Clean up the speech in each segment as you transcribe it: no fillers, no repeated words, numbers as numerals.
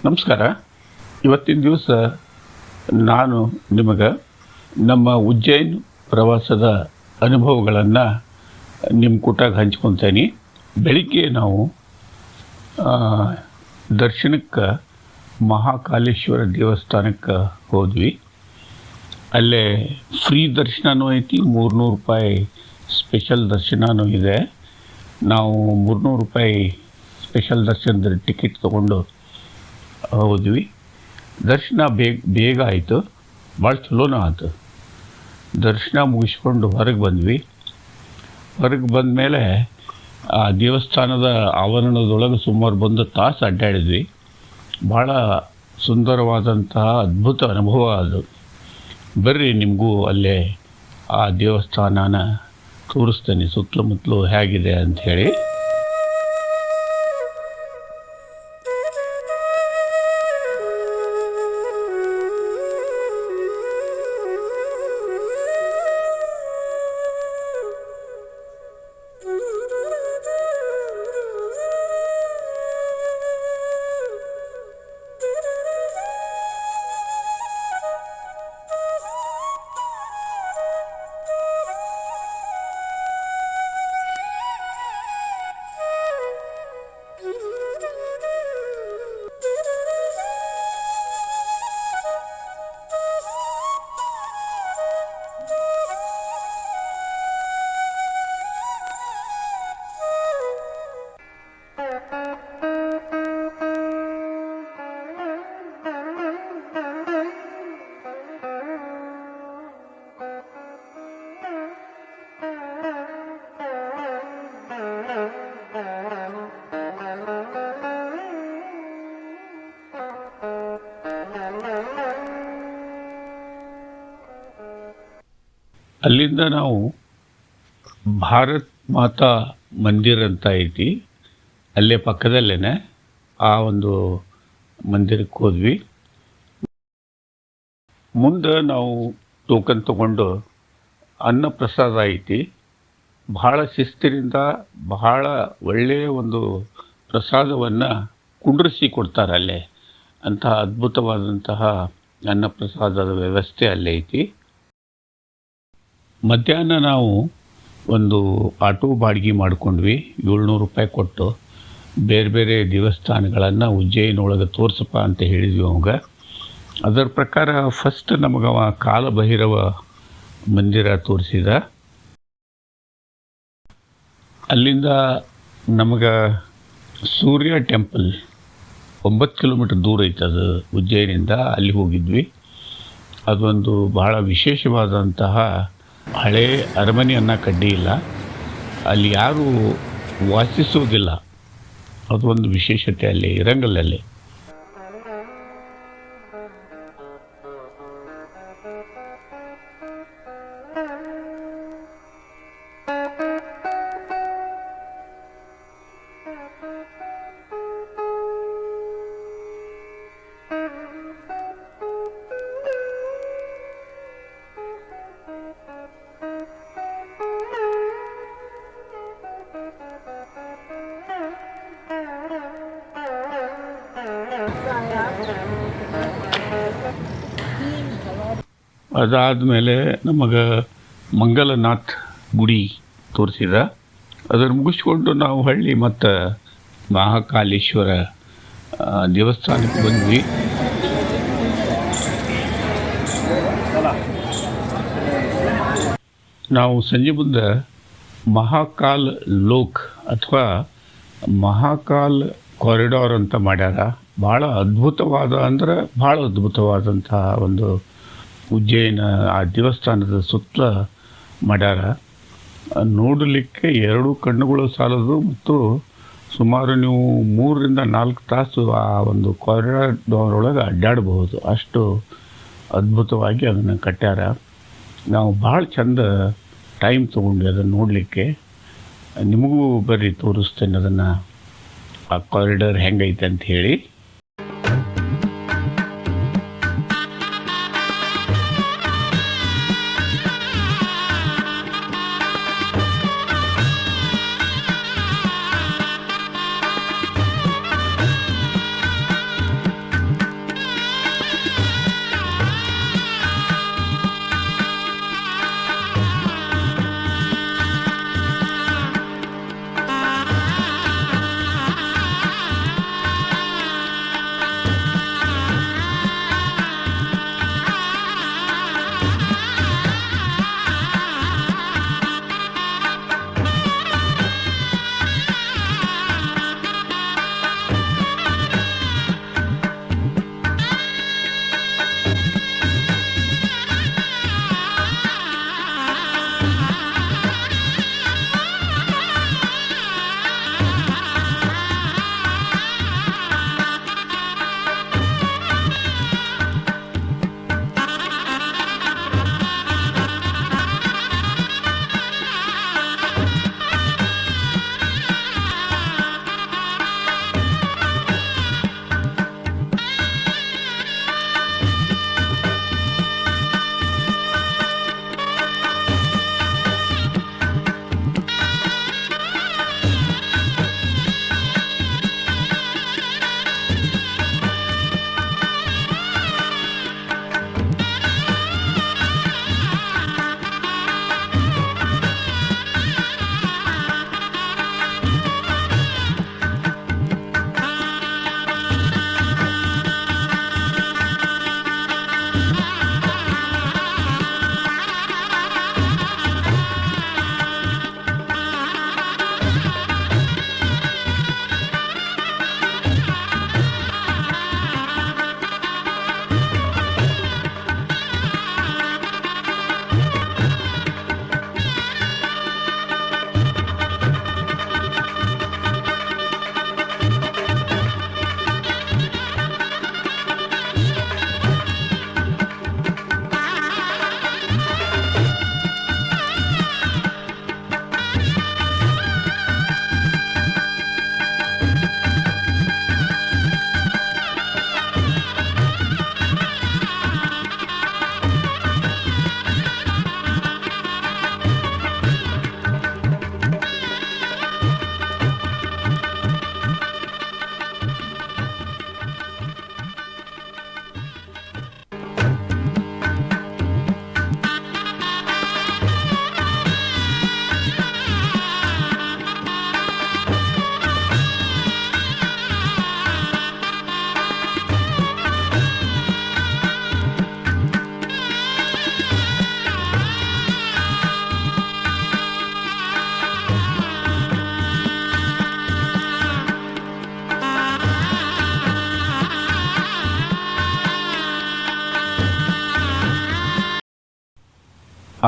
ನಮಸ್ಕಾರ. ಇವತ್ತಿನ ದಿವಸ ನಾನು ನಿಮಗೆ ನಮ್ಮ ಉಜ್ಜಯಿನ್ ಪ್ರವಾಸದ ಅನುಭವಗಳನ್ನು ನಿಮ್ಮ ಕೂಟಾಗ ಹಂಚ್ಕೊತೇನೆ. ಬೆಳಿಗ್ಗೆ ನಾವು ದರ್ಶನಕ್ಕೆ ಮಹಾಕಾಲೇಶ್ವರ ದೇವಸ್ಥಾನಕ್ಕೆ ಹೋದ್ವಿ. ಅಲ್ಲೇ ಫ್ರೀ ದರ್ಶನವೂ ಐತಿ, 300 ರೂಪಾಯಿ ಸ್ಪೆಷಲ್ ದರ್ಶನವೂ ಇದೆ. ನಾವು 300 ರೂಪಾಯಿ ಸ್ಪೆಷಲ್ ದರ್ಶನದ ಟಿಕೆಟ್ ತೊಗೊಂಡು ಹೋದ್ವಿ. ದರ್ಶನ ಬೇಗ ಆಯಿತು, ಭಾಳ ಚಲೋನೂ ಆಯಿತು. ದರ್ಶನ ಮುಗಿಸ್ಕೊಂಡು ಹೊರಗೆ ಬಂದ್ವಿ. ಹೊರಗೆ ಬಂದ ಮೇಲೆ ಆ ದೇವಸ್ಥಾನದ ಆವರಣದೊಳಗೆ ಸುಮಾರು 1 ತಾಸು ಅಡ್ಡಾಡಿದ್ವಿ. ಭಾಳ ಸುಂದರವಾದಂತಹ ಅದ್ಭುತ ಅನುಭವ ಅದು. ಬರ್ರಿ, ನಿಮಗೂ ಅಲ್ಲೇ ಆ ದೇವಸ್ಥಾನನ ತೋರಿಸ್ತೇನೆ, ಸುತ್ತಮುತ್ತಲು ಹೇಗಿದೆ ಅಂಥೇಳಿ. ಅಲ್ಲಿಂದ ನಾವು ಭಾರತ್ ಮಾತಾ ಮಂದಿರ ಅಂತ ಐತಿ, ಅಲ್ಲೇ ಪಕ್ಕದಲ್ಲೇ ಆ ಒಂದು ಮಂದಿರಕ್ಕೆ ಹೋದ್ವಿ. ಮುಂದೆ ನಾವು ಟೋಕನ್ ತಗೊಂಡು ಅನ್ನಪ್ರಸಾದ ಐತಿ. ಭಾಳ ಶಿಸ್ತಿನಿಂದ ಬಹಳ ಒಳ್ಳೆಯ ಒಂದು ಪ್ರಸಾದವನ್ನು ಕುಂಡ್ರಿಸಿ ಕೊಡ್ತಾರೆ ಅಲ್ಲೇ. ಅಂತಹ ಅದ್ಭುತವಾದಂತಹ ಅನ್ನಪ್ರಸಾದದ ವ್ಯವಸ್ಥೆ ಅಲ್ಲೇ ಐತಿ. ಮಧ್ಯಾಹ್ನ ನಾವು ಒಂದು ಆಟೋ ಬಾಡಿಗೆ ಮಾಡಿಕೊಂಡ್ವಿ, 700 ರೂಪಾಯಿ ಕೊಟ್ಟು. ಬೇರೆ ಬೇರೆ ದೇವಸ್ಥಾನಗಳನ್ನು ಉಜ್ಜಯಿನೊಳಗೆ ತೋರಿಸಪ್ಪ ಅಂತ ಹೇಳಿದ್ವಿ ಅವಾಗ. ಅದರ ಪ್ರಕಾರ ಫಸ್ಟ್ ನಮಗವ ಕಾಲಭೈರವ ಮಂದಿರ ತೋರಿಸಿದ. ಅಲ್ಲಿಂದ ನಮಗೆ ಸೂರ್ಯ ಟೆಂಪಲ್ 9 ಕಿಲೋಮೀಟರ್ ದೂರ ಐತೆ, ಅದು ಉಜ್ಜಯಿನಿಂದ. ಅಲ್ಲಿ ಹೋಗಿದ್ವಿ. ಅದೊಂದು ಬಹಳ ವಿಶೇಷವಾದಂತಹ ಹಳೆ ಅರಮನೆ ಅನ್ನೋ ಕಡ್ಡಿ ಇಲ್ಲ, ಅಲ್ಲಿ ಯಾರೂ ವಾಸಿಸುವುದಿಲ್ಲ. ಅದೊಂದು ವಿಶೇಷತೆ ಅಲ್ಲಿ ಇರಂಗಲ್ಲಲ್ಲಿ. ಅದಾದಮೇಲೆ ನಮಗೆ ಮಂಗಲನಾಥ್ ಗುಡಿ ತೋರಿಸಿದ. ಅದನ್ನು ಮುಗಿಸ್ಕೊಂಡು ನಾವು ಹಳ್ಳಿ ಮತ್ತು ಮಹಾಕಾಲೇಶ್ವರ ದೇವಸ್ಥಾನಕ್ಕೆ ಬಂದ್ವಿ. ನಾವು ಸಂಜೆ ಮುಂದೆ ಮಹಾಕಾಲ್ ಲೋಕ್ ಅಥವಾ ಮಹಾಕಾಲ್ ಕಾರಿಡಾರ್ ಅಂತ ಮಾಡ್ಯಾರ. ಭಾಳ ಅದ್ಭುತವಾದಂತಹ ಒಂದು ಉಜ್ಜಯಿನ ಆ ದೇವಸ್ಥಾನದ ಸುತ್ತ ಮಾಡ್ಯಾರ. ನೋಡಲಿಕ್ಕೆ 2 ಕಣ್ಣುಗಳು ಸಾಲದು, ಮತ್ತು ಸುಮಾರು ನೀವು 3 ರಿಂದ 4 ತಾಸು ಆ ಒಂದು ಕಾರಿಡಾರ್ ಒಳಗೆ ಅಡ್ಡಾಡಬಹುದು, ಅಷ್ಟು ಅದ್ಭುತವಾಗಿ ಅದನ್ನು ಕಟ್ಟ್ಯಾರ. ನಾವು ಭಾಳ ಚಂದ ಟೈಮ್ ತೊಗೊಂಡ್ವಿ ಅದನ್ನು ನೋಡಲಿಕ್ಕೆ. ನಿಮಗೂ ಬರ್ರಿ, ತೋರಿಸ್ತೇನೆ ಅದನ್ನು, ಆ ಕಾರಿಡಾರ್ ಹೆಂಗೈತೆ ಅಂತ ಹೇಳಿ.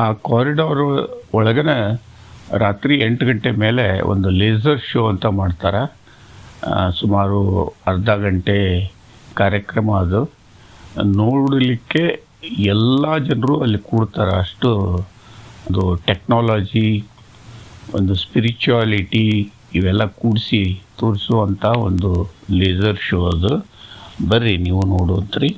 ಆ ಕಾರಿಡಾರ್ ಒಳಗನೆ ರಾತ್ರಿ 8 ಗಂಟೆ ಮೇಲೆ ಒಂದು ಲೇಸರ್ ಶೋ ಅಂತ ಮಾಡ್ತಾರೆ. ಸುಮಾರು ಅರ್ಧ ಗಂಟೆ ಕಾರ್ಯಕ್ರಮ ಅದು. ನೋಡಲಿಕ್ಕೆ ಎಲ್ಲ ಜನರು ಅಲ್ಲಿ ಕೂಡ್ತಾರೆ. ಅಷ್ಟು ಒಂದು ಟೆಕ್ನಾಲಜಿ, ಒಂದು ಸ್ಪಿರಿಚುವಾಲಿಟಿ ಇವೆಲ್ಲ ಕೂಡಿಸಿ ತೋರಿಸುವಂಥ ಒಂದು ಲೇಸರ್ ಶೋ ಅದು. ಬರ್ರಿ ನೀವು ನೋಡುವಂತ್ರಿ.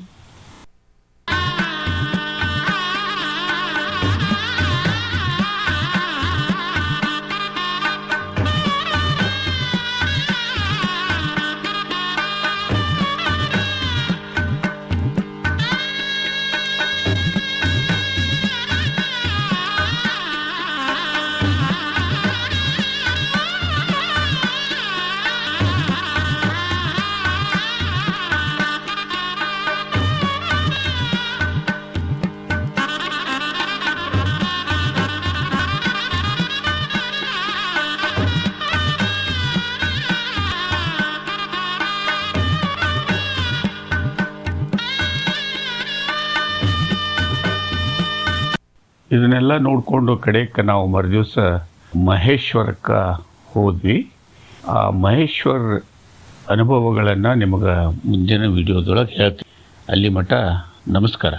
ಇದನ್ನೆಲ್ಲ ನೋಡಿಕೊಂಡು ಕಡೆಗೆ ನಾವು ಮರುದಿವಸ ಮಹೇಶ್ವರಕ್ಕೆ ಹೋದ್ವಿ. ಆ ಮಹೇಶ್ವರ ಅನುಭವಗಳನ್ನು ನಿಮಗೆ ಮುಂದಿನ ವಿಡಿಯೋದೊಳಗೆ ಹೇಳ್ತೀವಿ. ಅಲ್ಲಿ ಮಟ್ಟ ನಮಸ್ಕಾರ.